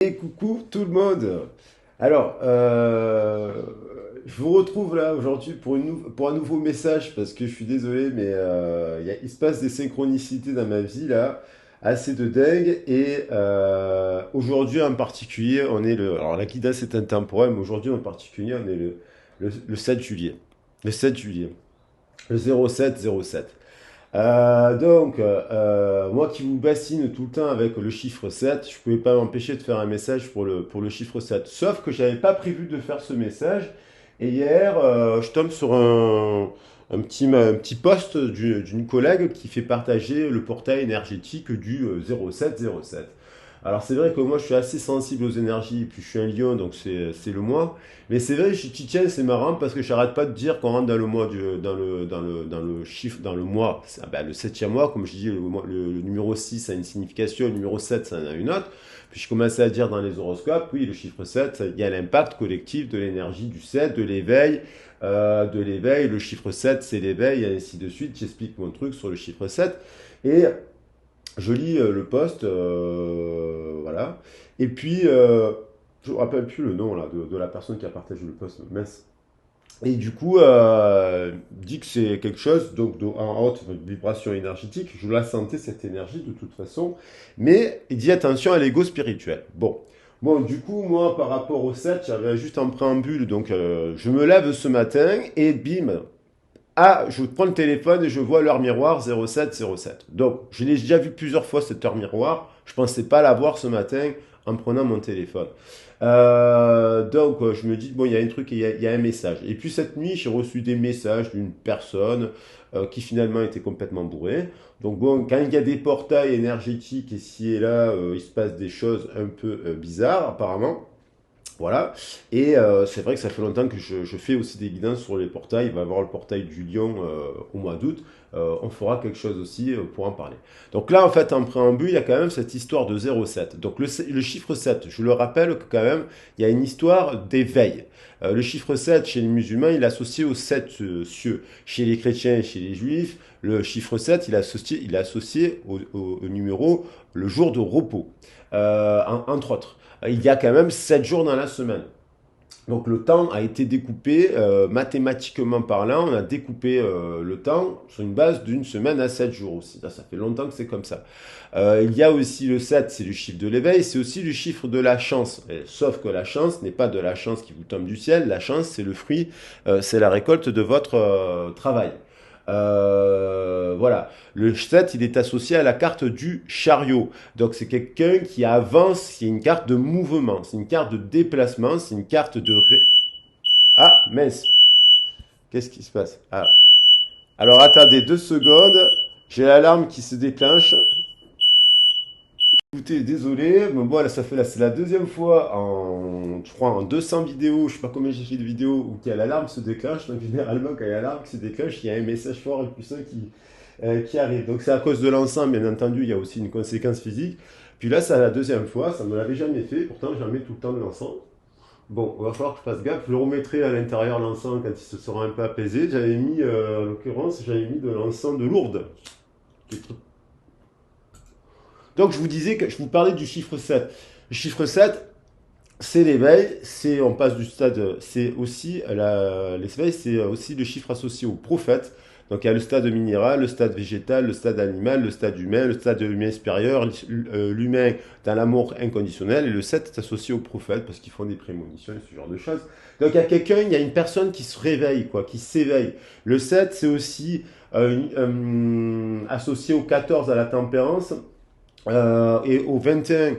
Et coucou tout le monde. Alors, je vous retrouve là aujourd'hui pour un nouveau message parce que je suis désolé, mais il se passe des synchronicités dans ma vie là, assez de dingue. Et aujourd'hui en particulier, alors la guidance est intemporelle, mais aujourd'hui en particulier, on est le 7 juillet. Le 7 juillet. Le 07-07. Moi qui vous bassine tout le temps avec le chiffre 7, je ne pouvais pas m'empêcher de faire un message pour le chiffre 7. Sauf que je n'avais pas prévu de faire ce message. Et hier, je tombe sur un petit post d'une collègue qui fait partager le portail énergétique du 07-07. Alors c'est vrai que moi je suis assez sensible aux énergies, et puis je suis un lion, donc c'est le mois. Mais c'est vrai, je t'y tiens, c'est marrant parce que j'arrête pas de dire qu'on rentre dans le mois dans le chiffre, dans le mois, le septième mois, comme je dis, le numéro 6 a une signification, le numéro 7 ça en a une autre. Puis je commençais à dire dans les horoscopes, oui, le chiffre 7 il y a l'impact collectif de l'énergie du 7 de l'éveil, le chiffre 7 c'est l'éveil, et ainsi de suite. J'explique mon truc sur le chiffre 7 et je lis le post, voilà. Et puis, je ne me rappelle plus le nom là, de la personne qui a partagé le post, mince. Et du coup, dit que c'est quelque chose donc en haute vibration énergétique. Je la sentais cette énergie de toute façon, mais il dit attention à l'ego spirituel. Bon, du coup, moi, par rapport au 7, j'avais juste un préambule. Donc, je me lève ce matin et bim, je prends le téléphone et je vois l'heure miroir 07-07. Donc, je l'ai déjà vu plusieurs fois cette heure miroir. Je ne pensais pas la voir ce matin en prenant mon téléphone. Je me dis, bon, il y a un truc, il y a un message. Et puis cette nuit, j'ai reçu des messages d'une personne qui finalement était complètement bourrée. Donc bon, quand il y a des portails énergétiques ici et là, il se passe des choses un peu bizarres apparemment. Voilà. Et c'est vrai que ça fait longtemps que je fais aussi des guidances sur les portails. Il va y avoir le portail du Lion au mois d'août. On fera quelque chose aussi pour en parler. Donc là, en fait, en préambule, il y a quand même cette histoire de 0,7. Donc le chiffre 7, je le rappelle que quand même, il y a une histoire d'éveil. Le chiffre 7, chez les musulmans, il est associé aux 7 cieux. Chez les chrétiens et chez les juifs, le chiffre 7, il est associé au numéro le jour de repos, entre autres. Il y a quand même 7 jours dans la semaine. Donc le temps a été découpé mathématiquement parlant, on a découpé le temps sur une base d'une semaine à 7 jours aussi. Ça fait longtemps que c'est comme ça. Il y a aussi le 7, c'est le chiffre de l'éveil, c'est aussi le chiffre de la chance. Sauf que la chance n'est pas de la chance qui vous tombe du ciel, la chance c'est le fruit, c'est la récolte de votre travail. Voilà. Le 7, il est associé à la carte du chariot. Donc c'est quelqu'un qui avance, c'est une carte de mouvement, c'est une carte de déplacement, c'est une carte de... Ah, mince, qu'est-ce qui se passe? Alors attendez 2 secondes, j'ai l'alarme qui se déclenche. Écoutez, désolé, mais bon, là, c'est la deuxième fois je crois, en 200 vidéos, je sais pas combien j'ai fait de vidéos, où l'alarme se déclenche. Donc généralement, quand il y a l'alarme qui se déclenche, il y a un message fort et puissant qui arrive. Donc c'est à cause de l'ensemble, bien entendu, il y a aussi une conséquence physique. Puis là, c'est la deuxième fois, ça ne me l'avait jamais fait, pourtant j'en mets tout le temps de l'encens. Bon, il va falloir que je fasse gaffe, je le remettrai à l'intérieur l'encens quand il se sera un peu apaisé. J'avais mis, en l'occurrence, j'avais mis de l'encens de Lourdes. Donc je vous disais que je vous parlais du chiffre 7. Le chiffre 7, c'est l'éveil, on passe du stade, c'est aussi l'éveil, c'est aussi le chiffre associé au prophète. Donc il y a le stade minéral, le stade végétal, le stade animal, le stade humain supérieur, l'humain dans l'amour inconditionnel, et le 7 est associé au prophète parce qu'ils font des prémonitions et ce genre de choses. Donc il y a une personne qui se réveille, quoi, qui s'éveille. Le 7 c'est aussi associé au 14 à la tempérance, et au 21,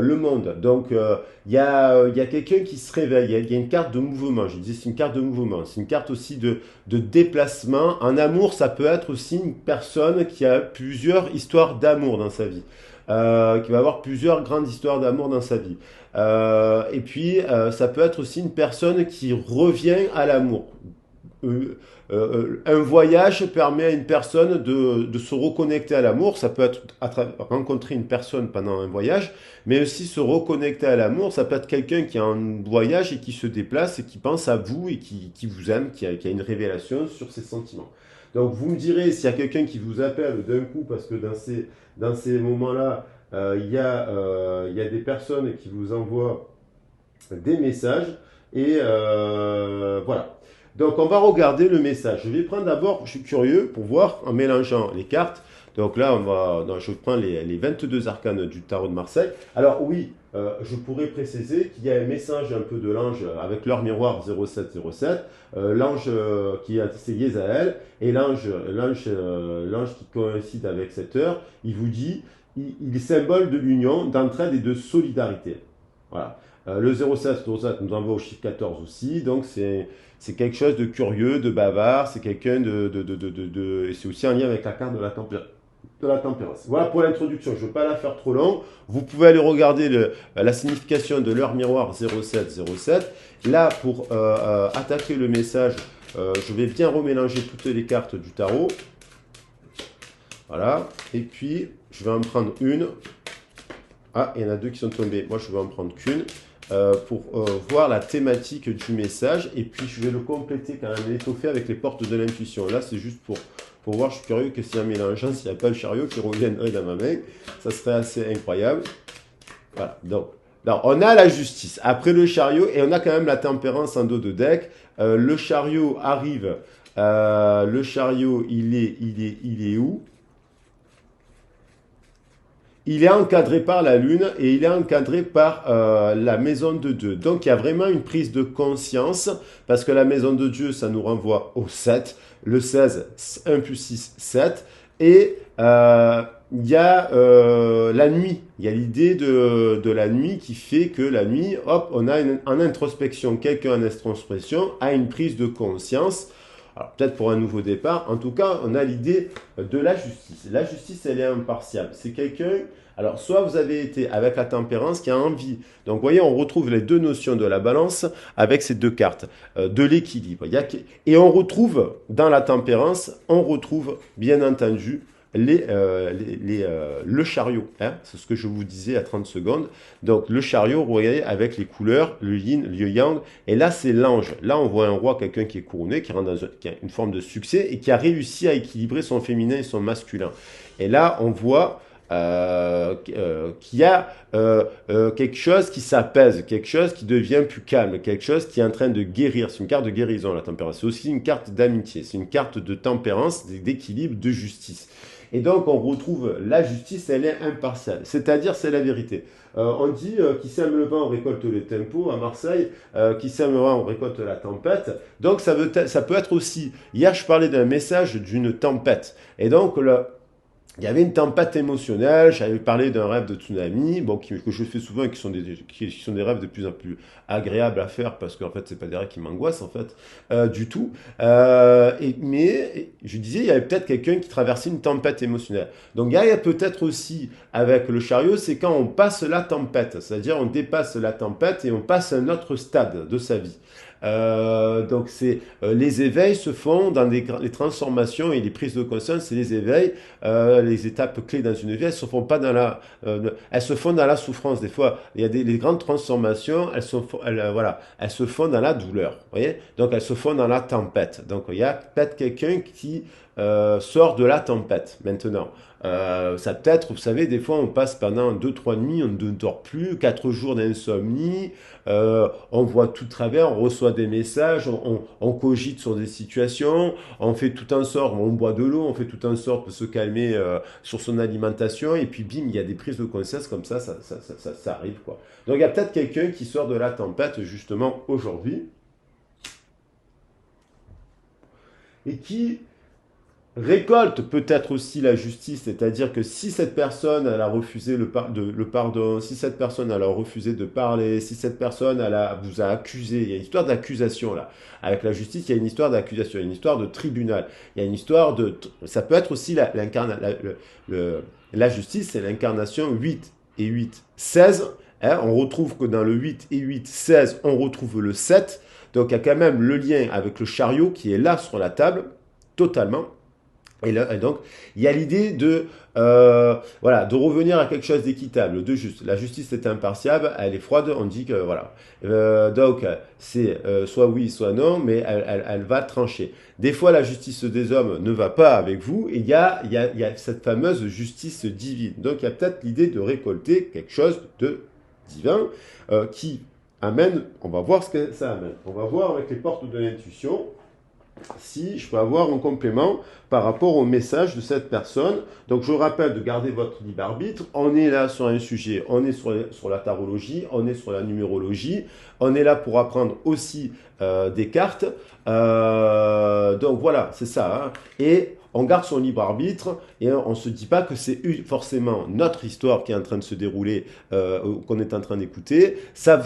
le monde. Donc, il y a quelqu'un qui se réveille. Il y a une carte de mouvement. Je disais, c'est une carte de mouvement. C'est une carte aussi de déplacement. En amour, ça peut être aussi une personne qui a plusieurs histoires d'amour dans sa vie. Qui va avoir plusieurs grandes histoires d'amour dans sa vie. Et puis, ça peut être aussi une personne qui revient à l'amour. Un voyage permet à une personne de se reconnecter à l'amour. Ça peut être rencontrer une personne pendant un voyage, mais aussi se reconnecter à l'amour. Ça peut être quelqu'un qui est en voyage et qui se déplace et qui pense à vous et qui vous aime, qui a une révélation sur ses sentiments. Donc vous me direz s'il y a quelqu'un qui vous appelle d'un coup parce que dans ces moments-là, il y a des personnes qui vous envoient des messages et voilà. Donc on va regarder le message. Je vais prendre d'abord, je suis curieux pour voir en mélangeant les cartes. Donc là, je prends les 22 arcanes du tarot de Marseille. Alors oui, je pourrais préciser qu'il y a un message un peu de l'ange avec l'heure miroir 0707, l'ange qui c'est Yézaël, et l'ange qui coïncide avec cette heure, il vous dit, il est symbole de l'union, d'entraide et de solidarité. Voilà. Le 07 nous envoie au chiffre 14 aussi, donc c'est quelque chose de curieux, de bavard, c'est quelqu'un et c'est aussi en lien avec la carte de la tempérance. Voilà pour l'introduction, je ne veux pas la faire trop longue. Vous pouvez aller regarder la signification de l'heure miroir 0707. Là, pour attaquer le message, je vais bien remélanger toutes les cartes du tarot. Voilà, et puis je vais en prendre une. Ah, il y en a deux qui sont tombés. Moi, je vais en prendre qu'une pour voir la thématique du message. Et puis, je vais le compléter quand même, l'étoffer avec les portes de l'intuition. Là, c'est juste pour voir. Je suis curieux que s'il y a un mélangeant, s'il n'y a pas le chariot qui reviendrait dans ma main. Ça serait assez incroyable. Voilà. Donc, on a la justice. Après le chariot, et on a quand même la tempérance en dos de deck. Le chariot arrive. Le chariot, il est où? Il est encadré par la lune et il est encadré par la maison de Dieu. Donc il y a vraiment une prise de conscience parce que la maison de Dieu, ça nous renvoie au 7. Le 16, 1 plus 6, 7. Et il y a la nuit. Il y a l'idée de la nuit qui fait que la nuit, hop, on a en introspection, quelqu'un en introspection a une prise de conscience. Alors peut-être pour un nouveau départ, en tout cas, on a l'idée de la justice. La justice, elle est impartiale. C'est quelqu'un, alors soit vous avez été avec la tempérance qui a envie. Donc vous voyez, on retrouve les deux notions de la balance avec ces deux cartes, de l'équilibre. Et on retrouve dans la tempérance, on retrouve bien entendu le chariot, hein, c'est ce que je vous disais à 30 secondes. Donc le chariot, vous voyez, avec les couleurs, le yin, le yang, et là c'est l'ange. Là on voit un roi, quelqu'un qui est couronné, qui rentre qui a une forme de succès et qui a réussi à équilibrer son féminin et son masculin. Et là on voit qu'il y a quelque chose qui s'apaise, quelque chose qui devient plus calme, quelque chose qui est en train de guérir. C'est une carte de guérison, la tempérance. C'est aussi une carte d'amitié, c'est une carte de tempérance, d'équilibre, de justice. Et donc, on retrouve la justice, elle est impartiale. C'est-à-dire, c'est la vérité. On dit qui sème le vent, on récolte les tempos à Marseille. Qui sème le vent, on récolte la tempête. Donc, ça peut être aussi... Hier, je parlais d'un message d'une tempête. Et donc, il y avait une tempête émotionnelle, j'avais parlé d'un rêve de tsunami, bon, que je fais souvent et qui sont des rêves de plus en plus agréables à faire parce qu'en fait, c'est pas des rêves qui m'angoissent en fait, du tout. Mais je disais, il y avait peut-être quelqu'un qui traversait une tempête émotionnelle. Donc il y a peut-être aussi avec le chariot, c'est quand on passe la tempête, c'est-à-dire on dépasse la tempête et on passe à un autre stade de sa vie. Donc les éveils se font dans les transformations et les prises de conscience, c'est les éveils, les étapes clés dans une vie, elles se font pas elles se font dans la souffrance. Des fois, il y a les grandes transformations, elles se font dans la douleur, vous voyez. Donc elles se font dans la tempête. Donc il y a peut-être quelqu'un qui sort de la tempête maintenant. Ça peut-être, vous savez, des fois on passe pendant 2-3 nuits, on ne dort plus, 4 jours d'insomnie, on voit tout travers, on reçoit des messages, on cogite sur des situations, on fait tout en sorte, on boit de l'eau, on fait tout en sorte de se calmer sur son alimentation, et puis bim, il y a des prises de conscience comme ça arrive quoi. Donc il y a peut-être quelqu'un qui sort de la tempête justement aujourd'hui, et qui récolte peut-être aussi la justice, c'est-à-dire que si cette personne elle a refusé le pardon, si cette personne elle a refusé de parler, si cette personne vous a accusé, il y a une histoire d'accusation là. Avec la justice, il y a une histoire d'accusation, il y a une histoire de tribunal, il y a une histoire ça peut être aussi la justice, c'est l'incarnation 8 et 8, 16. Hein, on retrouve que dans le 8 et 8, 16, on retrouve le 7. Donc il y a quand même le lien avec le chariot qui est là sur la table, totalement. Et donc, il y a l'idée de, voilà, de revenir à quelque chose d'équitable, de juste. La justice est impartiale, elle est froide, on dit que, voilà. Donc, c'est soit oui, soit non, mais elle va trancher. Des fois, la justice des hommes ne va pas avec vous, et il y a cette fameuse justice divine. Donc, il y a peut-être l'idée de récolter quelque chose de divin qui amène, on va voir ce que ça amène. On va voir avec les portes de l'intuition si je peux avoir un complément par rapport au message de cette personne. Donc je rappelle de garder votre libre arbitre. On est là sur un sujet, on est sur la tarologie, on est sur la numérologie, on est là pour apprendre aussi des cartes. Donc voilà, c'est ça. Hein. Et on garde son libre arbitre et on ne se dit pas que c'est forcément notre histoire qui est en train de se dérouler, qu'on est en train d'écouter. Ça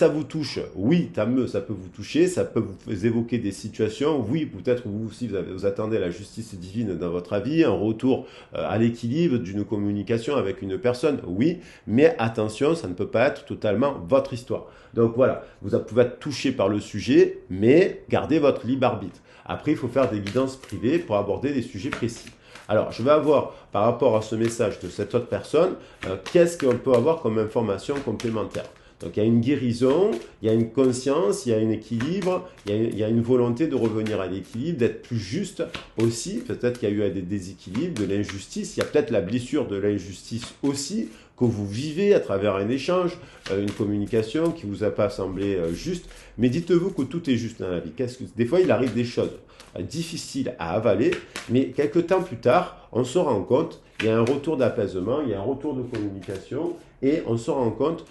vous touche, oui, tant mieux, ça peut vous toucher, ça peut vous évoquer des situations. Oui, peut-être vous aussi, vous attendez la justice divine dans votre avis, un retour à l'équilibre d'une communication avec une personne, oui, mais attention, ça ne peut pas être totalement votre histoire. Donc voilà, vous pouvez être touché par le sujet, mais gardez votre libre arbitre. Après, il faut faire des guidances privées pour aborder des sujets précis. Alors, je vais avoir, par rapport à ce message de cette autre personne, qu'est-ce qu'on peut avoir comme information complémentaire. Donc, il y a une guérison, il y a une conscience, il y a un équilibre, il y a une volonté de revenir à l'équilibre, d'être plus juste aussi. Peut-être qu'il y a eu des déséquilibres, de l'injustice. Il y a peut-être la blessure de l'injustice aussi que vous vivez à travers un échange, une communication qui ne vous a pas semblé juste. Mais dites-vous que tout est juste dans la vie. Des fois, il arrive des choses difficiles à avaler, mais quelques temps plus tard, on se rend compte, il y a un retour d'apaisement, il y a un retour de communication, et on se rend compte,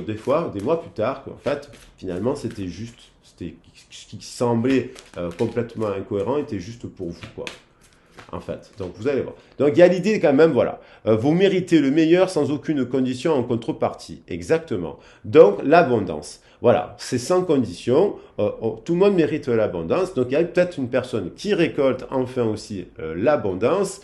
des fois, des mois plus tard, qu'en fait, finalement, c'était juste. Ce qui semblait complètement incohérent était juste pour vous, quoi. En fait, donc vous allez voir. Donc il y a l'idée quand même, voilà, vous méritez le meilleur sans aucune condition en contrepartie, exactement. Donc l'abondance, voilà, c'est sans condition, tout le monde mérite l'abondance, donc il y a peut-être une personne qui récolte enfin aussi l'abondance,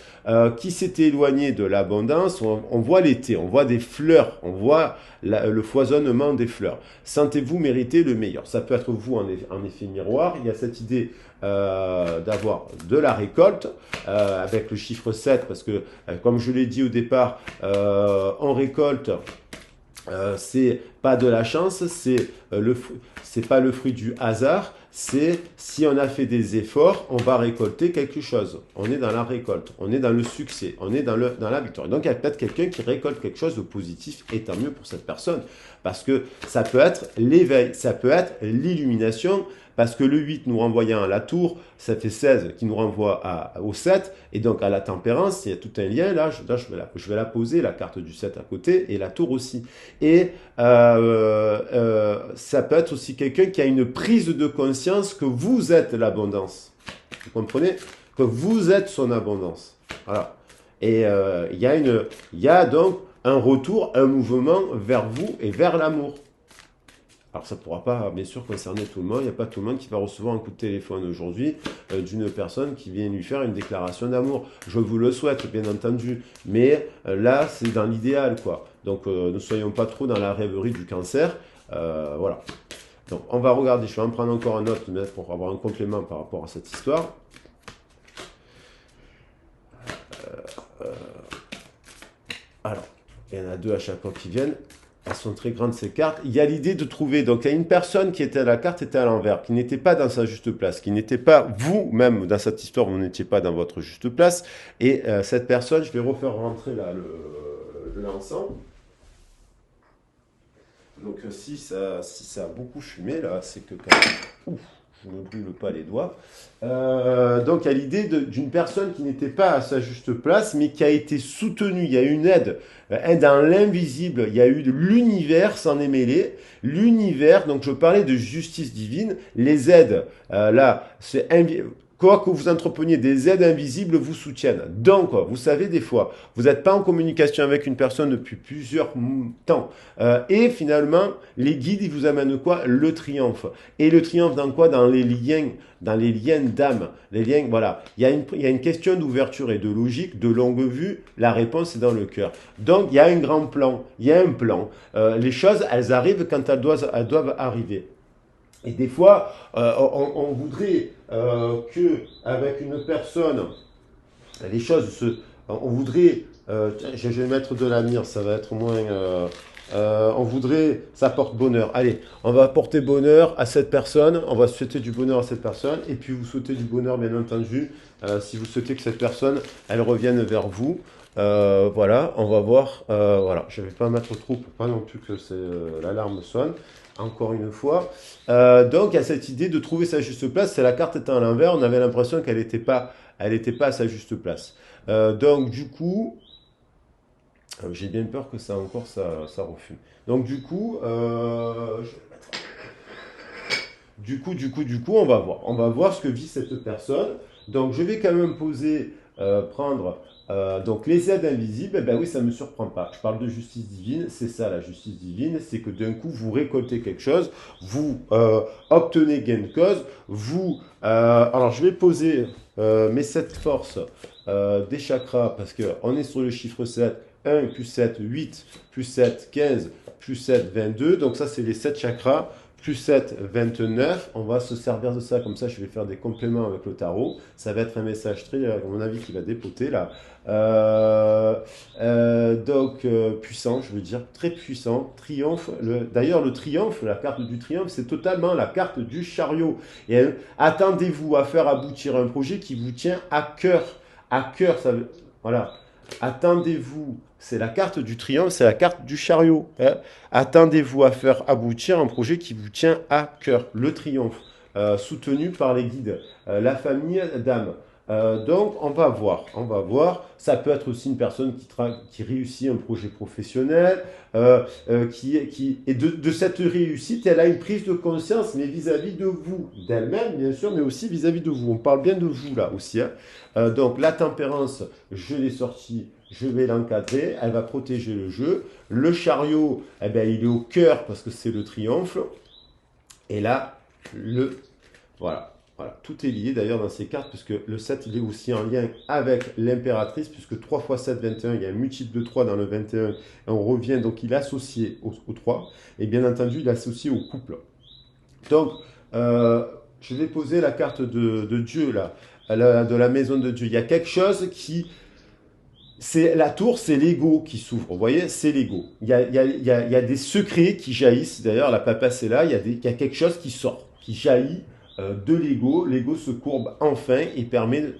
qui s'était éloignée de l'abondance, on voit l'été, on voit des fleurs, on voit le foisonnement des fleurs. Sentez-vous mériter le meilleur. Ça peut être vous en effet miroir, il y a cette idée d'avoir de la récolte avec le chiffre 7 parce que comme je l'ai dit au départ on récolte c'est pas de la chance, c'est pas le fruit du hasard, c'est si on a fait des efforts, on va récolter quelque chose. On est dans la récolte, on est dans le succès, on est dans la victoire. Donc il y a peut-être quelqu'un qui récolte quelque chose de positif et tant mieux pour cette personne parce que ça peut être l'éveil, ça peut être l'illumination. Parce que le 8 nous renvoyant à la tour, ça fait 16 qui nous renvoie au 7, et donc à la tempérance, il y a tout un lien, là je vais la poser, la carte du 7 à côté, et la tour aussi. Et ça peut être aussi quelqu'un qui a une prise de conscience que vous êtes l'abondance. Vous comprenez? Que vous êtes son abondance. Voilà. Et il y a donc un retour, un mouvement vers vous et vers l'amour. Alors ça ne pourra pas bien sûr concerner tout le monde, il n'y a pas tout le monde qui va recevoir un coup de téléphone aujourd'hui d'une personne qui vient lui faire une déclaration d'amour. Je vous le souhaite bien entendu, mais là c'est dans l'idéal quoi. Donc ne soyons pas trop dans la rêverie du cancer, voilà. Donc on va regarder, je vais en prendre encore un autre pour avoir un complément par rapport à cette histoire. Alors, il y en a deux à chaque fois qui viennent. Elles sont très grandes ces cartes. Il y a l'idée de trouver, donc il y a une personne qui était à la carte, était à l'envers, qui n'était pas dans sa juste place, qui n'était pas vous-même dans cette histoire, vous n'étiez pas dans votre juste place. Et cette personne, je vais refaire rentrer là l'ensemble. Donc si ça a beaucoup fumé là, c'est que quand même, ouf, je ne me brûle pas les doigts. Donc il y a l'idée d'une personne qui n'était pas à sa juste place, mais qui a été soutenue. Il y a eu une aide dans l'invisible. Il y a eu l'univers s'en est mêlé. L'univers, donc je parlais de justice divine. Les aides, là, c'est quoi que vous entrepreniez, des aides invisibles vous soutiennent. Donc, vous savez, des fois, vous n'êtes pas en communication avec une personne depuis plusieurs temps. Et finalement, les guides, ils vous amènent quoi? Le triomphe. Et le triomphe dans quoi? Dans les liens d'âme. Les liens, voilà. Il y a une question d'ouverture et de logique, de longue vue. La réponse est dans le cœur. Donc, il y a un grand plan. Il y a un plan. Les choses, elles arrivent quand elles doivent arriver. Et des fois, on voudrait qu'avec une personne les choses se... On voudrait... je vais mettre de la mire, ça va être moins... on voudrait... Ça porte bonheur. Allez, on va apporter bonheur à cette personne. On va souhaiter du bonheur à cette personne. Et puis vous souhaitez du bonheur, bien entendu, si vous souhaitez que cette personne, elle revienne vers vous. Voilà, on va voir. Voilà, je ne vais pas mettre trop pour pas non plus que l'alarme sonne. Encore une fois. Donc, il y a cette idée de trouver sa juste place. C'est la carte étant à l'envers. On avait l'impression qu'elle n'était pas, elle était pas à sa juste place. Donc, du coup, j'ai bien peur que ça encore, ça refume. Donc, du coup, on va voir. On va voir ce que vit cette personne. Donc, je vais quand même poser, prendre donc les aides invisibles. Eh ben oui, ça ne me surprend pas. Je parle de justice divine. C'est ça la justice divine. C'est que d'un coup, vous récoltez quelque chose. Vous obtenez gain de cause. Alors, je vais poser mes 7 forces des chakras parce qu'on est sur le chiffre 7. 1 plus 7, 8, plus 7, 15, plus 7, 22. Donc ça, c'est les 7 chakras. Plus 7, 29. On va se servir de ça. Comme ça, je vais faire des compléments avec le tarot. Ça va être un message très, à mon avis, qui va dépoter là. Donc, puissant, je veux dire, très puissant. Triomphe. D'ailleurs, le triomphe, la carte du triomphe, c'est totalement la carte du chariot. Et attendez-vous à faire aboutir un projet qui vous tient à cœur. À cœur, ça veut... Voilà. Attendez-vous, c'est la carte du triomphe, c'est la carte du chariot. Hein. Attendez-vous à faire aboutir un projet qui vous tient à cœur. Le triomphe, soutenu par les guides, la famille d'âme. Donc, on va voir. Ça peut être aussi une personne qui réussit un projet professionnel, et de cette réussite, elle a une prise de conscience, mais vis-à-vis de vous, d'elle-même, bien sûr, mais aussi vis-à-vis de vous. On parle bien de vous, là, aussi. Hein. Donc, la tempérance, je l'ai sortie, je vais l'encadrer, elle va protéger le jeu. Le chariot, eh ben, il est au cœur parce que c'est le triomphe. Et là, voilà. Voilà, tout est lié d'ailleurs dans ces cartes, puisque le 7 il est aussi en lien avec l'impératrice, puisque 3 x 7, 21, il y a un multiple de 3 dans le 21, et on revient, donc il est associé au 3, et bien entendu il est associé au couple. Donc, je vais poser la carte de Dieu, là, de la maison de Dieu. Il y a quelque chose qui... La tour, c'est l'ego qui s'ouvre. Vous voyez, c'est l'ego. Il y a des secrets qui jaillissent. D'ailleurs, la papesse est là. Il y a quelque chose qui sort, qui jaillit de l'ego. L'ego se courbe enfin et permet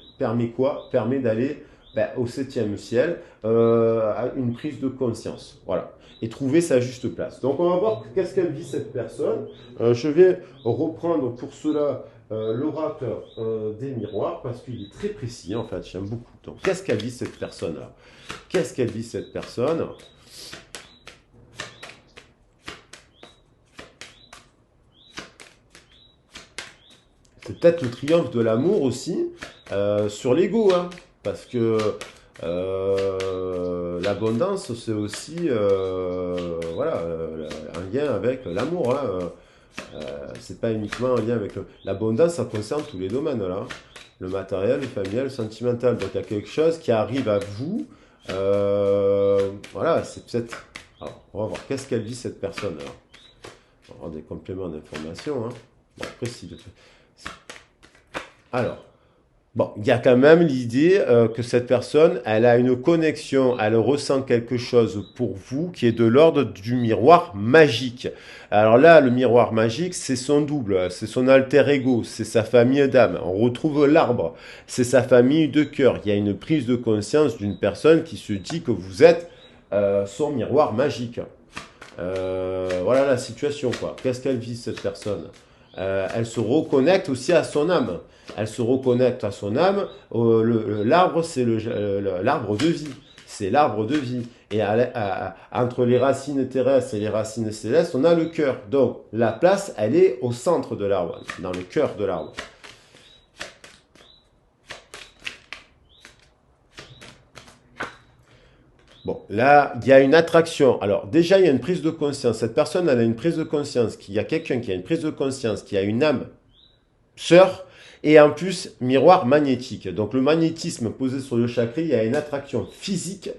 quoi? Permet d'aller au septième ciel, à une prise de conscience. Voilà. Et trouver sa juste place. Donc, on va voir qu'est-ce qu'elle vit cette personne. Je vais reprendre pour cela l'oracle des miroirs parce qu'il est très précis en fait, j'aime beaucoup. Donc, qu'est-ce qu'elle vit cette personne-là? Qu'est-ce qu'elle vit cette personne? C'est peut-être le triomphe de l'amour aussi sur l'ego, hein, parce que l'abondance c'est aussi voilà, un lien avec l'amour. Hein, c'est pas uniquement en lien avec l'abondance, ça concerne tous les domaines là. Le matériel, le familial, le sentimental. Donc il y a quelque chose qui arrive à vous. Voilà, c'est peut-être. Alors, on va voir qu'est-ce qu'elle vit cette personne alors. On va avoir des compléments d'information. Hein. Bon, après, alors, bon, il y a quand même l'idée que cette personne, elle a une connexion, elle ressent quelque chose pour vous qui est de l'ordre du miroir magique. Alors là, le miroir magique, c'est son double, c'est son alter ego, c'est sa famille d'âme. On retrouve l'arbre, c'est sa famille de cœur. Il y a une prise de conscience d'une personne qui se dit que vous êtes son miroir magique. Voilà la situation, quoi. Qu'est-ce qu'elle vit, cette personne? Elle se reconnecte aussi à son âme. Elle se reconnecte à son âme. L'arbre, c'est l'arbre de vie. C'est l'arbre de vie. Et entre les racines terrestres et les racines célestes, on a le cœur. Donc, la place, elle est au centre de l'arbre, dans le cœur de l'arbre. Bon, là, il y a une attraction. Alors, déjà, il y a une prise de conscience. Cette personne, elle a une prise de conscience. Il y a quelqu'un qui a une prise de conscience, qui a une âme sœur, et en plus, miroir magnétique. Donc, le magnétisme posé sur le chakra, il y a une attraction physique.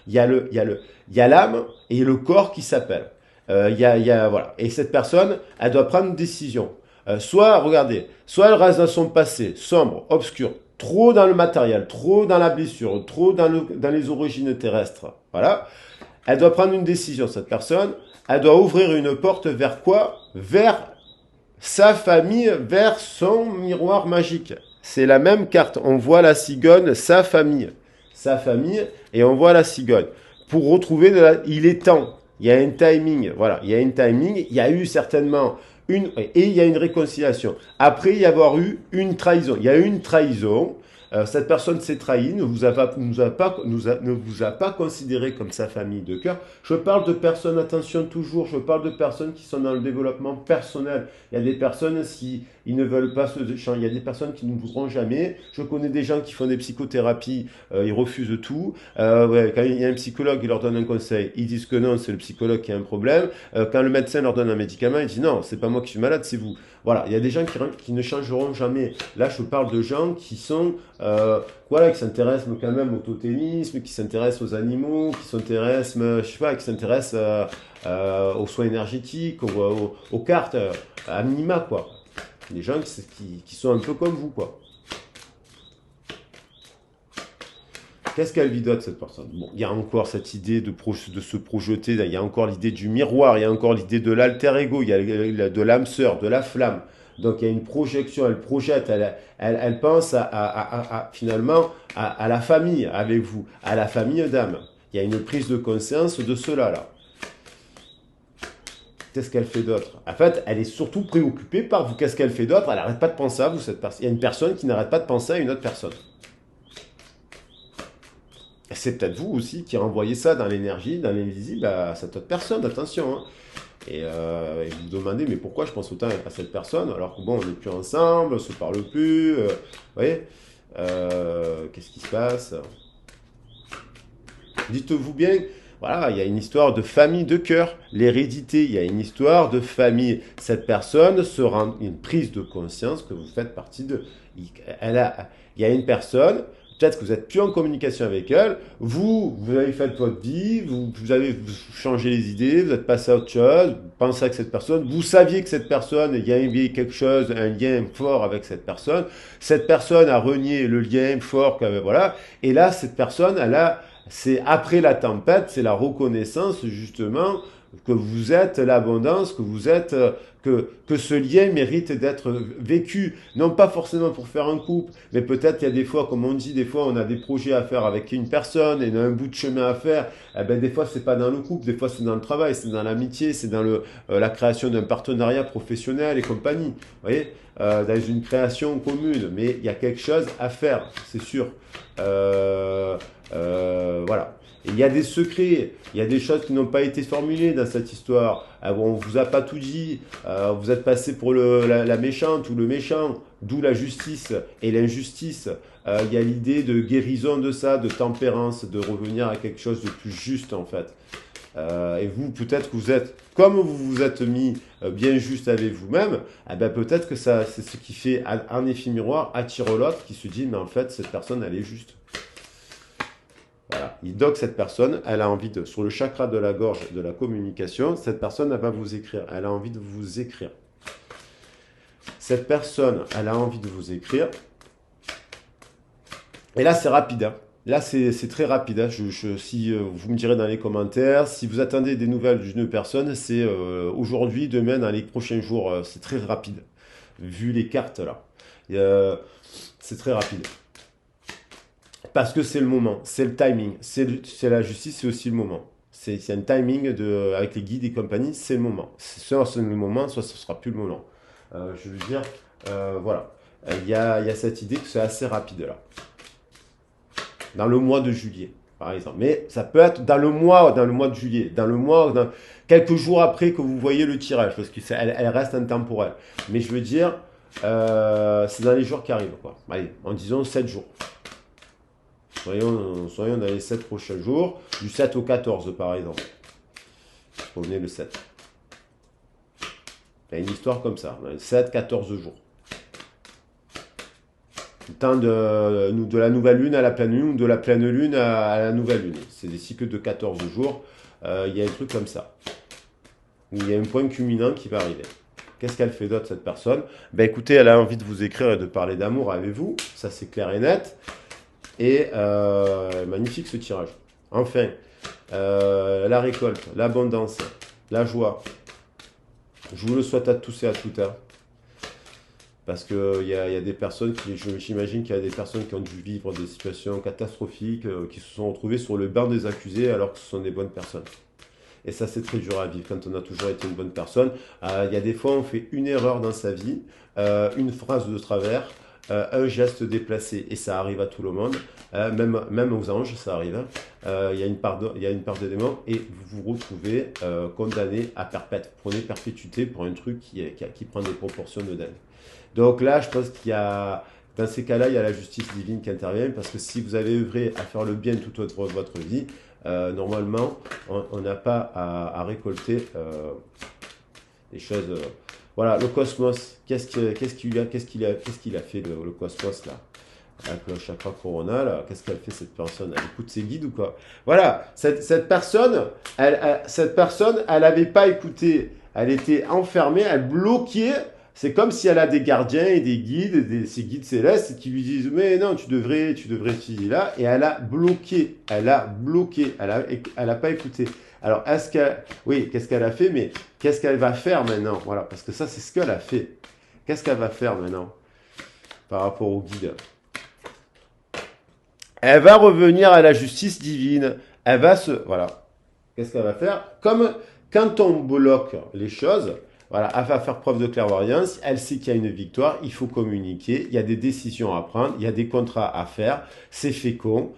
Il y a l'âme et le corps qui s'appellent. Voilà. Et cette personne, elle doit prendre une décision. Soit, regardez, soit elle reste dans son passé, sombre, obscur, trop dans le matériel, trop dans la blessure, trop dans les origines terrestres. Voilà. Elle doit prendre une décision, cette personne. Elle doit ouvrir une porte vers quoi? Vers sa famille, vers son miroir magique. C'est la même carte. On voit la cigogne, sa famille. Sa famille, et on voit la cigogne. Pour retrouver il est temps. Il y a un timing. Voilà, il y a un timing. Il y a eu certainement et il y a une réconciliation. Après y avoir eu une trahison. Il y a eu une trahison. Cette personne s'est trahie, ne vous a pas considéré comme sa famille de cœur. Je parle de personnes, attention toujours, je parle de personnes qui sont dans le développement personnel. Il y a des personnes, si ils ne veulent pas il y a des personnes qui ne voudront jamais. Je connais des gens qui font des psychothérapies, ils refusent tout. Ouais, quand il y a un psychologue, il leur donne un conseil, ils disent que non, c'est le psychologue qui a un problème. Quand le médecin leur donne un médicament, il dit non, c'est pas moi qui suis malade, c'est vous. Voilà, il y a des gens qui ne changeront jamais. Là, je parle de gens qui sont, voilà, qui s'intéressent quand même au totémisme, qui s'intéressent aux animaux, qui s'intéressent, je sais pas, qui s'intéressent aux soins énergétiques, aux cartes, à minima, quoi. Des gens qui sont un peu comme vous, quoi. Qu'est-ce qu'elle vidote, cette personne? Bon, il y a encore cette idée de se projeter, il y a encore l'idée du miroir, il y a encore l'idée de l'alter ego, il y a de l'âme sœur, de la flamme. Donc il y a une projection, elle projette, elle pense finalement à la famille avec vous, à la famille d'âme. Il y a une prise de conscience de cela là. Qu'est-ce qu'elle fait d'autre? En fait, elle est surtout préoccupée par vous. Qu'est-ce qu'elle fait d'autre? Elle n'arrête pas de penser à vous, cette personne. Il y a une personne qui n'arrête pas de penser à une autre personne. C'est peut-être vous aussi qui renvoyez ça dans l'énergie, dans l'invisible à cette autre personne, attention. Hein. Et vous vous demandez, mais pourquoi je pense autant à cette personne alors que bon, on n'est plus ensemble, on ne se parle plus, vous voyez qu'est-ce qui se passe? Dites-vous bien, voilà, il y a une histoire de famille de cœur, l'hérédité, il y a une histoire de famille. Cette personne se rend une prise de conscience que vous faites partie de. Il y a une personne. Peut-être que vous êtes plus en communication avec elle, vous avez fait votre vie, vous avez changé les idées, vous êtes passé à autre chose, vous pensez avec cette personne, vous saviez que cette personne, il y avait quelque chose, un lien fort avec cette personne a renié le lien fort, voilà, et là, cette personne, c'est après la tempête, c'est la reconnaissance, justement, que vous êtes l'abondance, que vous êtes, que ce lien mérite d'être vécu, non pas forcément pour faire un couple, mais peut-être qu'il y a des fois, comme on dit, des fois on a des projets à faire avec une personne et on a un bout de chemin à faire, eh ben, des fois c'est pas dans le couple, des fois c'est dans le travail, c'est dans l'amitié, c'est dans la création d'un partenariat professionnel et compagnie, vous voyez, dans une création commune, mais il y a quelque chose à faire, c'est sûr. Voilà. Et il y a des secrets, il y a des choses qui n'ont pas été formulées dans cette histoire. On vous a pas tout dit, vous êtes passé pour la méchante ou le méchant, d'où la justice et l'injustice. Il y a l'idée de guérison de ça, de tempérance, de revenir à quelque chose de plus juste en fait. Et vous, peut-être que vous êtes, comme vous vous êtes mis bien juste avec vous-même, eh ben peut-être que ça, c'est ce qui fait un effet miroir, attire l'autre qui se dit, mais en fait, cette personne, elle est juste. Voilà. Il doque cette personne, elle a envie sur le chakra de la gorge de la communication, cette personne, elle va vous écrire, elle a envie de vous écrire. Cette personne, elle a envie de vous écrire. Et là, c'est rapide. Hein. Là, c'est très rapide. Hein. Si vous me direz dans les commentaires, si vous attendez des nouvelles d'une personne, c'est aujourd'hui, demain, dans les prochains jours. C'est très rapide, vu les cartes là. C'est très rapide. Parce que c'est le moment, c'est le timing, c'est la justice, c'est aussi le moment. C'est un timing avec les guides et compagnie, c'est le moment. Soit c'est le moment, soit ce ne sera plus le moment. Je veux dire, voilà. Il y a cette idée que c'est assez rapide là. Dans le mois de juillet, par exemple. Mais ça peut être dans le mois de juillet, quelques jours après que vous voyez le tirage, parce qu'elle reste intemporelle. Mais je veux dire, c'est dans les jours qui arrivent, quoi. Allez, en disant 7 jours. Soyons dans les 7 prochains jours, du 7 au 14 par exemple. On est le 7. Il y a une histoire comme ça, 7-14 jours. Le temps de la nouvelle lune à la pleine lune, ou de la pleine lune à la nouvelle lune. C'est des cycles de 14 jours. Il y a un truc comme ça. Il y a un point culminant qui va arriver. Qu'est-ce qu'elle fait d'autre, cette personne? Ben écoutez, elle a envie de vous écrire et de parler d'amour avec vous. Ça, c'est clair et net. Et magnifique ce tirage. Enfin, la récolte, l'abondance, la joie. Je vous le souhaite à tous et à toutes. Hein. Parce qu'il y a des personnes j'imagine qu'il y a des personnes qui ont dû vivre des situations catastrophiques, qui se sont retrouvées sur le banc des accusés alors que ce sont des bonnes personnes. Et ça, c'est très dur à vivre quand on a toujours été une bonne personne. Il y a des fois, on fait une erreur dans sa vie, une phrase de travers, un geste déplacé. Et ça arrive à tout le monde, même aux anges, ça arrive. Hein. Il y a une part de démon et vous vous retrouvez condamné à perpète. Vous prenez perpétuité pour un truc qui prend des proportions de dingue. Donc là, je pense qu'il y a, dans ces cas-là, il y a la justice divine qui intervient parce que si vous avez œuvré à faire le bien toute votre vie, normalement, on n'a pas à récolter des choses. Voilà, le cosmos, qu'est-ce qu'il a fait le cosmos là? Avec le chakra corona, là, qu'est-ce qu'elle fait cette personne? Elle écoute ses guides ou quoi? Voilà, cette personne, elle n'avait pas écouté, elle était enfermée, elle bloquait. C'est comme si elle a des gardiens et des guides, ses guides célestes qui lui disent mais non, tu devrais étudier là. Et elle a pas écouté. Alors oui, qu'est-ce qu'elle a fait, mais qu'est-ce qu'elle va faire maintenant? Voilà, parce que ça c'est ce qu'elle a fait. Qu'est-ce qu'elle va faire maintenant par rapport au guide? Elle va revenir à la justice divine. Voilà. Qu'est-ce qu'elle va faire? Comme quand on bloque les choses, voilà, elle va faire preuve de clairvoyance. Elle sait qu'il y a une victoire. Il faut communiquer. Il y a des décisions à prendre. Il y a des contrats à faire. C'est fécond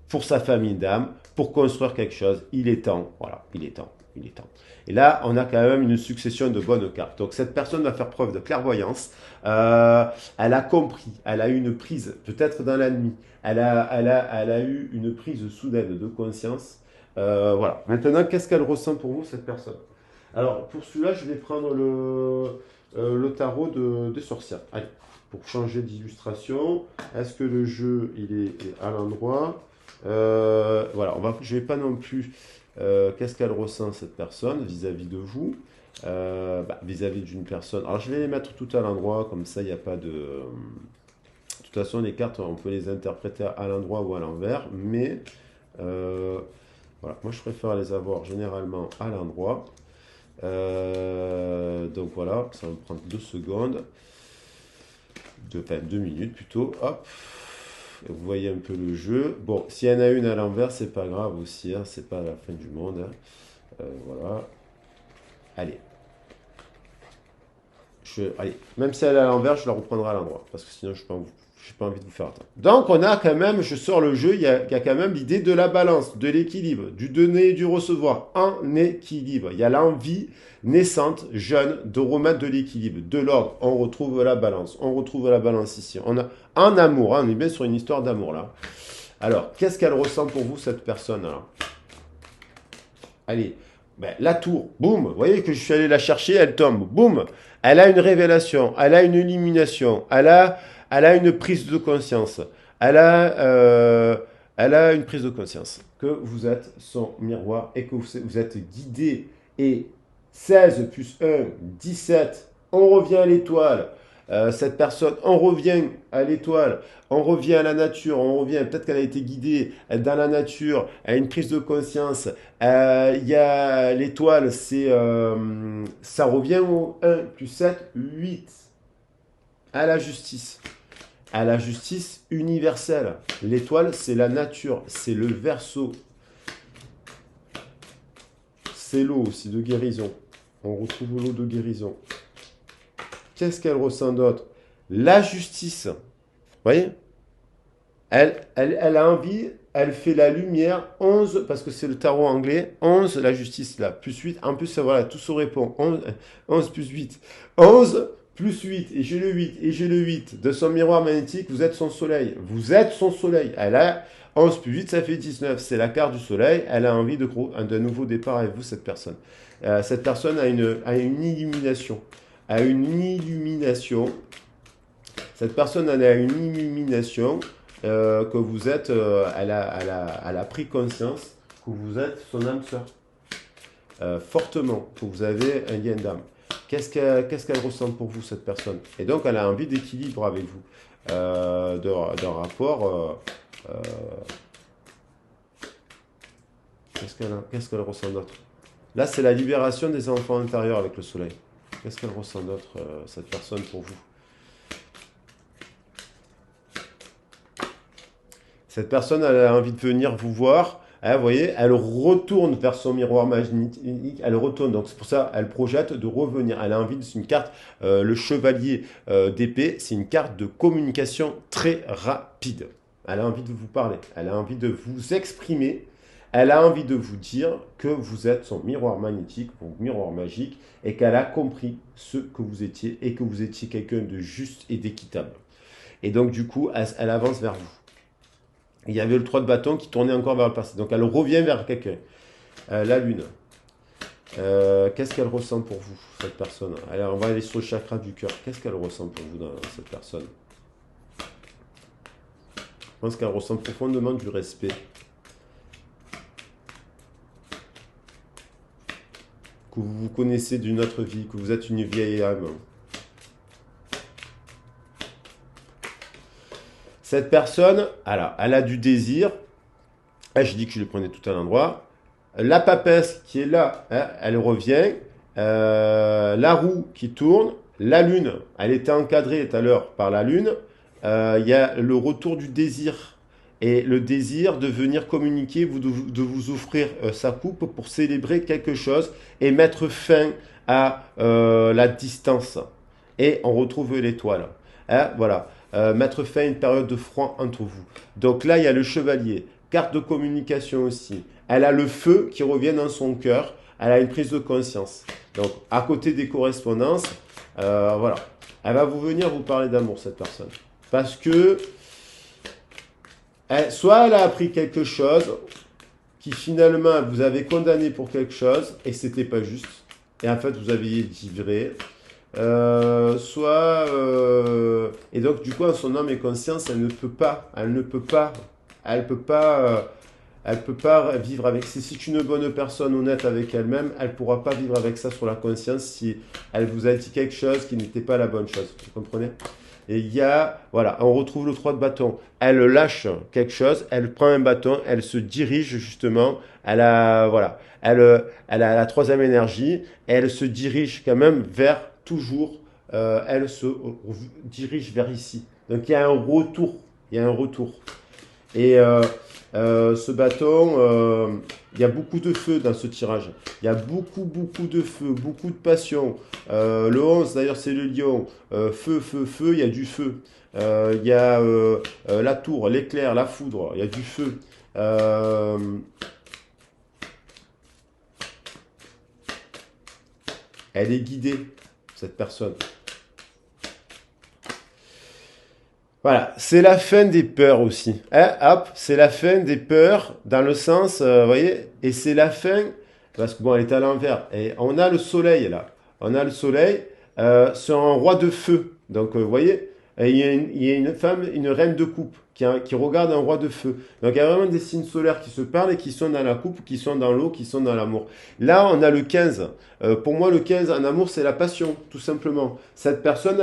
pour sa famille d'âme, pour construire quelque chose. Il est temps. Voilà, il est temps. Il est temps. Et là, on a quand même une succession de bonnes cartes. Donc, cette personne va faire preuve de clairvoyance. Elle a compris. Elle a eu une prise, peut-être dans la nuit. Elle a eu une prise soudaine de conscience. Voilà. Maintenant, qu'est-ce qu'elle ressent pour vous, cette personne? Alors, pour celui-là, je vais prendre le tarot des sorcières. Allez, pour changer d'illustration, est-ce que le jeu, il est à l'endroit? Voilà, je ne vais pas non plus... qu'est-ce qu'elle ressent, cette personne, vis-à-vis de vous? Vis-à-vis d'une personne. Alors, je vais les mettre tout à l'endroit, comme ça, il n'y a pas de... De toute façon, les cartes, on peut les interpréter à l'endroit ou à l'envers, mais voilà, moi je préfère les avoir généralement à l'endroit. Donc voilà, ça va me prendre 2 secondes, 2 minutes plutôt. Hop, vous voyez un peu le jeu. Bon, s'il y en a une à l'envers, c'est pas grave aussi, hein, c'est pas la fin du monde. Hein. Voilà, allez. Allez, même si elle est à l'envers, je la reprendrai à l'endroit, parce que sinon je n'ai pas envie de vous faire attendre. Donc on a quand même, je sors le jeu, il y a quand même l'idée de la balance, de l'équilibre, du donner et du recevoir, en équilibre. Il y a l'envie naissante, jeune, de remettre de l'équilibre, de l'ordre. On retrouve la balance, ici. On a en amour, hein, on est bien sur une histoire d'amour là. Alors, qu'est-ce qu'elle ressent pour vous, cette personne là? Allez, la tour, boum, vous voyez que je suis allé la chercher, elle tombe, boum. Elle a une révélation, elle a une illumination, elle a une prise de conscience, elle a une prise de conscience que vous êtes son miroir et que vous êtes guidé. Et 16 plus 1, 17, on revient à l'étoile. Cette personne, on revient à l'étoile, on revient à la nature, on revient, peut-être qu'elle a été guidée dans la nature, à une prise de conscience. Il y a l'étoile, ça revient au 1 plus 7, 8. À la justice universelle. L'étoile, c'est la nature, c'est le verso. C'est l'eau aussi de guérison. On retrouve l'eau de guérison. Qu'est-ce qu'elle ressent d'autre? La justice. Vous voyez? Elle a envie, elle fait la lumière. 11, parce que c'est le tarot anglais. 11, la justice là. Plus 8. En plus, voilà, tout se répond. 11 plus 8. 11 plus 8. Et j'ai le 8. Et j'ai le 8. De son miroir magnétique, vous êtes son soleil. Vous êtes son soleil. Elle a 11 plus 8, ça fait 19. C'est la carte du soleil. Elle a envie d'un nouveau départ avec vous, cette personne. Cette personne a une illumination. Cette personne a une illumination que vous êtes, elle a pris conscience que vous êtes son âme sœur. Fortement, que vous avez un lien d'âme. Qu'est-ce qu'elle ressent pour vous, cette personne? Et donc, elle a envie d'équilibre avec vous, d'un rapport. Qu'est-ce qu'elle ressent d'autre? Là, c'est la libération des enfants intérieurs avec le soleil. Qu'est-ce qu'elle ressent d'autre, cette personne, pour vous? Cette personne, elle a envie de venir vous voir. Hein, vous voyez, elle retourne vers son miroir magnétique. Elle retourne. Donc, c'est pour ça elle projette de revenir. Elle a envie de. C'est une carte, le chevalier d'épée. C'est une carte de communication très rapide. Elle a envie de vous parler. Elle a envie de vous exprimer. Elle a envie de vous dire que vous êtes son miroir magnétique, son miroir magique, et qu'elle a compris ce que vous étiez, et que vous étiez quelqu'un de juste et d'équitable. Et donc, du coup, elle avance vers vous. Il y avait le 3 de bâton qui tournait encore vers le passé. Donc elle revient vers quelqu'un. La lune. Qu'est-ce qu'elle ressent pour vous, cette personne? Alors on va aller sur le chakra du cœur. Qu'est-ce qu'elle ressent pour vous, dans cette personne? Je pense qu'elle ressent profondément du respect. Que vous vous connaissez d'une autre vie, que vous êtes une vieille âme. Cette personne, alors, elle a du désir. Ah, j'ai dit que je le prenais tout à l'endroit. La papesse qui est là, hein, elle revient. La roue qui tourne. La lune, elle était encadrée tout à l'heure par la lune. Il y a le retour du désir. Et le désir de venir communiquer, de vous offrir sa coupe pour célébrer quelque chose et mettre fin à la distance. Et on retrouve l'étoile. Hein, voilà. Mettre fin à une période de froid entre vous. Donc là, il y a le chevalier. Carte de communication aussi. Elle a le feu qui revient dans son cœur. Elle a une prise de conscience. Donc, à côté des correspondances, voilà. Elle va vous venir vous parler d'amour, cette personne. Parce que, soit elle a appris quelque chose qui finalement vous avez condamné pour quelque chose et c'était pas juste. Et en fait, vous aviez dit vrai. Et donc du coup en son âme et conscience elle peut pas vivre avec. Si c'est une bonne personne honnête avec elle-même, elle pourra pas vivre avec ça sur la conscience si elle vous a dit quelque chose qui n'était pas la bonne chose, vous comprenez? Et il y a, voilà, on retrouve le 3 de bâton. Elle lâche quelque chose, elle prend un bâton, elle se dirige justement, voilà, elle a la troisième énergie, et elle se dirige quand même vers toujours, elle se dirige vers ici. Donc il y a un retour, il y a un retour. Et ce bâton, il y a beaucoup de feu dans ce tirage. Il y a beaucoup de feu, beaucoup de passion. Le 11, d'ailleurs, c'est le lion. Feu, il y a du feu. Il y a la tour, l'éclair, la foudre, il y a du feu. Elle est guidée, cette personne. Voilà, c'est la fin des peurs aussi. Hein, hop, c'est la fin des peurs dans le sens, vous voyez, et c'est la fin, parce que bon, elle est à l'envers. Et on a le soleil là. On a le soleil sur un roi de feu. Donc, vous voyez, il y a une femme, une reine de coupe qui regarde un roi de feu. Donc, il y a vraiment des signes solaires qui se parlent et qui sont dans la coupe, qui sont dans l'eau, qui sont dans l'amour. Là, on a le 15. Pour moi, le 15 en amour, c'est la passion, tout simplement. Cette personne,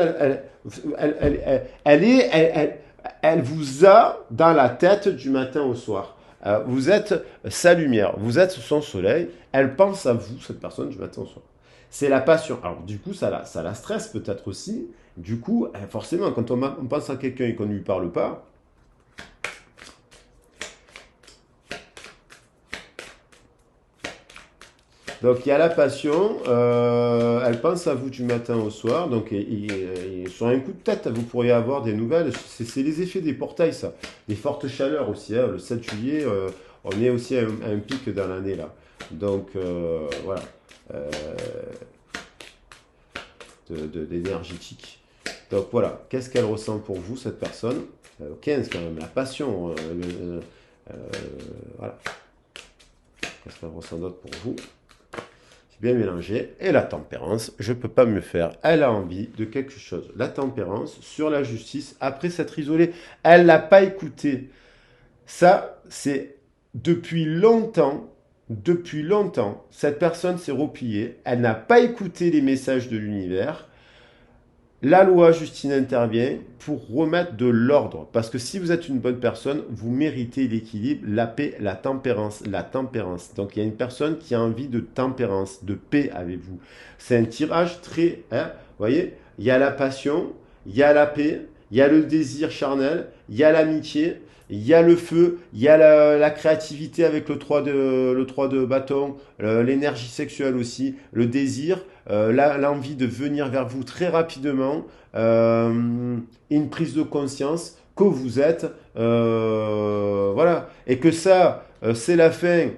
elle vous a dans la tête du matin au soir. Vous êtes sa lumière, vous êtes son soleil. Elle pense à vous, cette personne, du matin au soir. C'est la passion. Alors, du coup, ça la stresse peut-être aussi. Du coup, forcément, quand on pense à quelqu'un et qu'on ne lui parle pas, donc il y a la passion, elle pense à vous du matin au soir, donc sur un coup de tête, vous pourriez avoir des nouvelles. C'est les effets des portails, ça. Des fortes chaleurs aussi, hein. Le 7 juillet, on est aussi à un pic dans l'année là. Donc voilà, euh, d'énergétique. Donc voilà, qu'est-ce qu'elle ressent pour vous, cette personne? 15 quand même, la passion. Voilà. Qu'est-ce qu'elle ressent d'autre pour vous? Bien mélangé. Et la tempérance, je ne peux pas me faire. Elle a envie de quelque chose. La tempérance sur la justice, après s'être isolée, elle ne l'a pas écouté. Ça, c'est depuis longtemps, depuis longtemps, cette personne s'est repliée, elle n'a pas écouté les messages de l'univers. La loi Justine intervient pour remettre de l'ordre. Parce que si vous êtes une bonne personne, vous méritez l'équilibre, la paix, la tempérance. La tempérance. Donc il y a une personne qui a envie de tempérance, de paix avec vous. C'est un tirage très... Hein, vous voyez, il y a la passion, il y a la paix, il y a le désir charnel, il y a l'amitié, il y a le feu, il y a la créativité avec le 3 de bâton, l'énergie sexuelle aussi, le désir, l'envie de venir vers vous très rapidement, une prise de conscience que vous êtes, voilà, et que ça, c'est la fin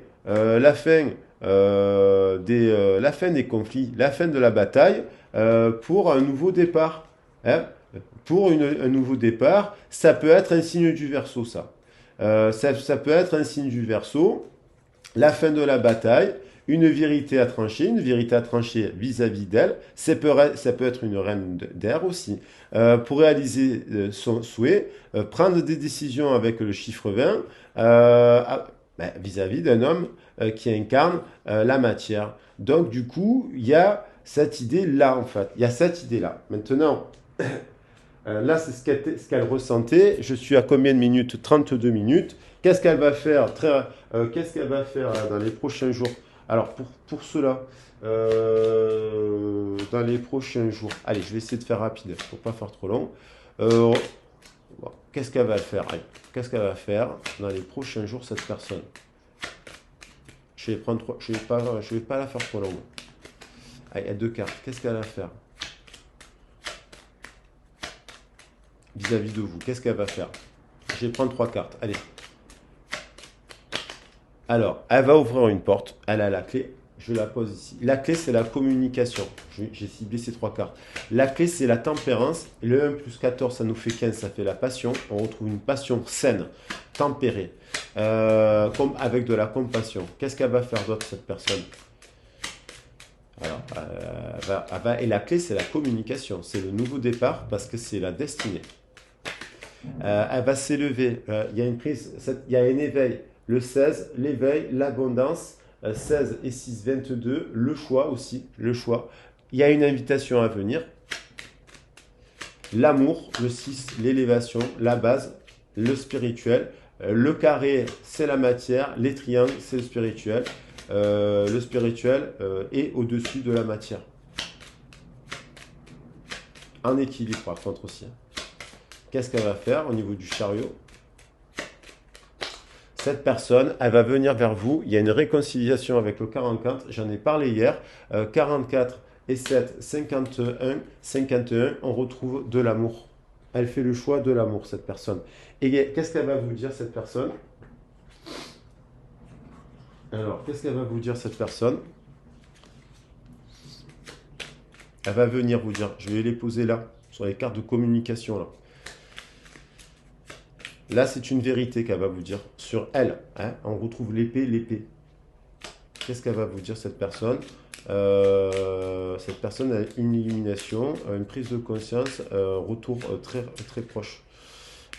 des conflits, la fin de la bataille pour un nouveau départ. Hein. Pour un nouveau départ, ça peut être un signe du Verseau, ça. Ça peut être un signe du Verseau, la fin de la bataille, une vérité à trancher vis-à-vis d'elle. Ça peut être une reine d'air aussi. Pour réaliser son souhait, prendre des décisions avec le chiffre 20 vis-à-vis d'un homme qui incarne la matière. Donc, du coup, il y a cette idée-là, en fait. Il y a cette idée-là. Maintenant, là, c'est ce qu'elle ressentait. Je suis à combien de minutes? 32 minutes. Qu'est-ce qu'elle va faire qu'est-ce qu'elle va faire là, dans les prochains jours? Alors, pour cela, dans les prochains jours, allez, je vais essayer de faire rapide pour pas faire trop long. Euh, bon, qu'est-ce qu'elle va faire? Allez, qu'est-ce qu'elle va faire dans les prochains jours, cette personne? Je vais prendre je vais pas la faire trop longue. Allez, il y a deux cartes. Qu'est-ce qu'elle va faire vis-à-vis de vous? Qu'est-ce qu'elle va faire? Je vais prendre trois cartes. Allez. Alors, elle va ouvrir une porte. Elle a la clé. Je la pose ici. La clé, c'est la communication. J'ai ciblé ces trois cartes. La clé, c'est la tempérance. Et le 1 plus 14, ça nous fait 15. Ça fait la passion. On retrouve une passion saine, tempérée, avec de la compassion. Qu'est-ce qu'elle va faire d'autre, cette personne? Alors, et la clé, c'est la communication. C'est le nouveau départ parce que c'est la destinée. Elle va s'élever. Il y a une prise, il y a un éveil. Le 16, l'éveil, l'abondance. 16 et 6, 22. Le choix aussi. Le choix. Il y a une invitation à venir. L'amour, le 6, l'élévation, la base, le spirituel. Le carré, c'est la matière. Les triangles, c'est le spirituel. Le spirituel est au-dessus de la matière. En équilibre, par contre, aussi. Qu'est-ce qu'elle va faire au niveau du chariot? Cette personne, elle va venir vers vous. Il y a une réconciliation avec le 44. J'en ai parlé hier. 44 et 7, 51. 51, on retrouve de l'amour. Elle fait le choix de l'amour, cette personne. Et qu'est-ce qu'elle va vous dire, cette personne? Alors, qu'est-ce qu'elle va vous dire, cette personne? Elle va venir vous dire, je vais les poser là, sur les cartes de communication là. Là, c'est une vérité qu'elle va vous dire sur elle. Hein. On retrouve l'épée, l'épée. Qu'est-ce qu'elle va vous dire, cette personne? Cette personne a une illumination, une prise de conscience, retour très, très proche.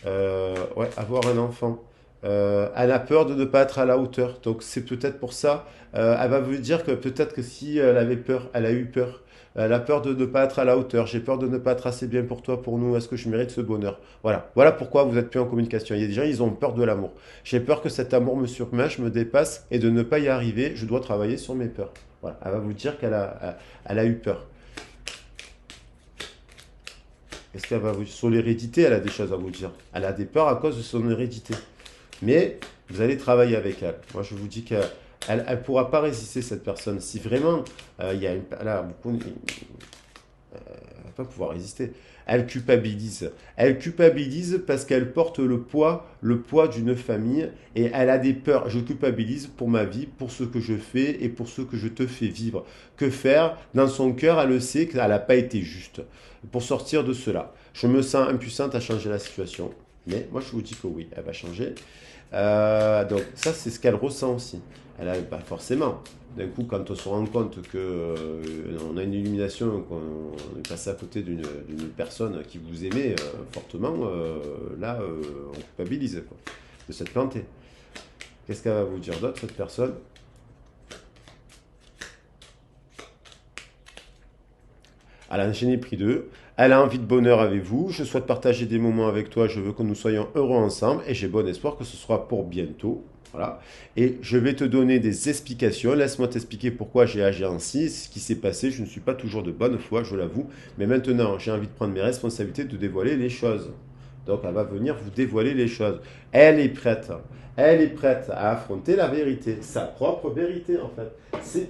Ouais, avoir un enfant. Elle a peur de ne pas être à la hauteur. Donc, c'est peut-être pour ça. Elle va vous dire que peut-être que si elle avait peur, elle a eu peur. Elle a peur de ne pas être à la hauteur. J'ai peur de ne pas être assez bien pour toi, pour nous. Est-ce que je mérite ce bonheur? Voilà. Voilà pourquoi vous êtes plus en communication. Il y a des gens, ils ont peur de l'amour. J'ai peur que cet amour me surmerge, me dépasse et de ne pas y arriver. Je dois travailler sur mes peurs. Voilà. Elle va vous dire elle a eu peur. Qu'est-ce qu'elle va vous dire? Sur l'hérédité, elle a des choses à vous dire. Elle a des peurs à cause de son hérédité. Mais vous allez travailler avec elle. Moi, je vous dis qu'elle ne pourra pas résister, cette personne. Si vraiment, il y a une... Là, beaucoup, elle ne va pas pouvoir résister. Elle culpabilise. Elle culpabilise parce qu'elle porte le poids d'une famille et elle a des peurs. Je culpabilise pour ma vie, pour ce que je fais et pour ce que je te fais vivre. Que faire? Dans son cœur, elle le sait qu'elle n'a pas été juste. Pour sortir de cela, je me sens impuissante à changer la situation. Mais moi, je vous dis que oui, elle va changer. Donc ça, c'est ce qu'elle ressent aussi. Elle a pas forcément. D'un coup, quand on se rend compte que on a une illumination, qu'on est passé à côté d'une personne qui vous aimait fortement, là, on culpabilise quoi, de s'être planté. Qu'est-ce qu'elle va vous dire d'autre, cette personne? Elle a enchaîné prix 2. Elle a envie de bonheur avec vous. Je souhaite partager des moments avec toi. Je veux que nous soyons heureux ensemble. Et j'ai bon espoir que ce sera pour bientôt. Voilà. Et je vais te donner des explications. Laisse-moi t'expliquer pourquoi j'ai agi ainsi, ce qui s'est passé. Je ne suis pas toujours de bonne foi, je l'avoue. Mais maintenant, j'ai envie de prendre mes responsabilités, de dévoiler les choses. Donc, elle va venir vous dévoiler les choses. Elle est prête. Elle est prête à affronter la vérité, sa propre vérité en fait.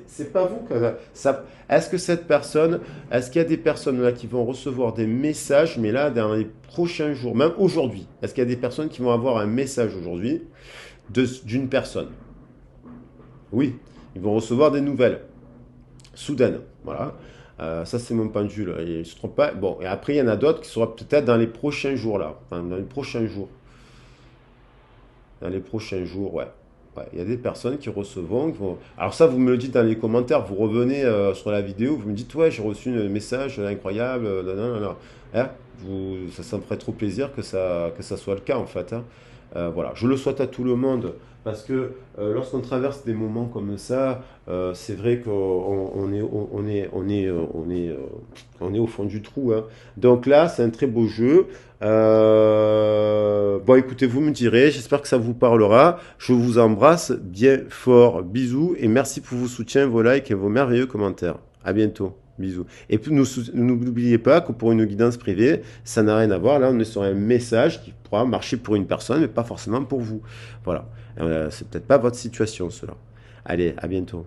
C'est pas vous que ça. Est-ce que cette personne, est-ce qu'il y a des personnes là qui vont recevoir des messages, mais là dans les prochains jours, même aujourd'hui, est-ce qu'il y a des personnes qui vont avoir un message aujourd'hui d'une personne? Oui, ils vont recevoir des nouvelles soudaines. Voilà. Ça, c'est mon pendule. Il ne se trompe pas. Bon, et après, il y en a d'autres qui seront peut-être dans les prochains jours, là. Enfin, dans les prochains jours. Dans les prochains jours, ouais. Ouais, il y a des personnes qui recevront. Alors ça, vous me le dites dans les commentaires. Vous revenez sur la vidéo, vous me dites, ouais, j'ai reçu un message incroyable. Nanana. Hein, ça me ferait trop plaisir que ça soit le cas, en fait. Hein. Voilà, je le souhaite à tout le monde parce que lorsqu'on traverse des moments comme ça, c'est vrai qu'on est au fond du trou. Hein. Donc là, c'est un très beau jeu. Bon, écoutez, vous me direz, j'espère que ça vous parlera. Je vous embrasse bien fort. Bisous et merci pour vos soutiens, vos likes et vos merveilleux commentaires. À bientôt. Bisous. Et puis, n'oubliez pas que pour une guidance privée, ça n'a rien à voir. Là, on est sur un message qui pourra marcher pour une personne, mais pas forcément pour vous. Voilà. C'est peut-être pas votre situation, cela. Allez, à bientôt.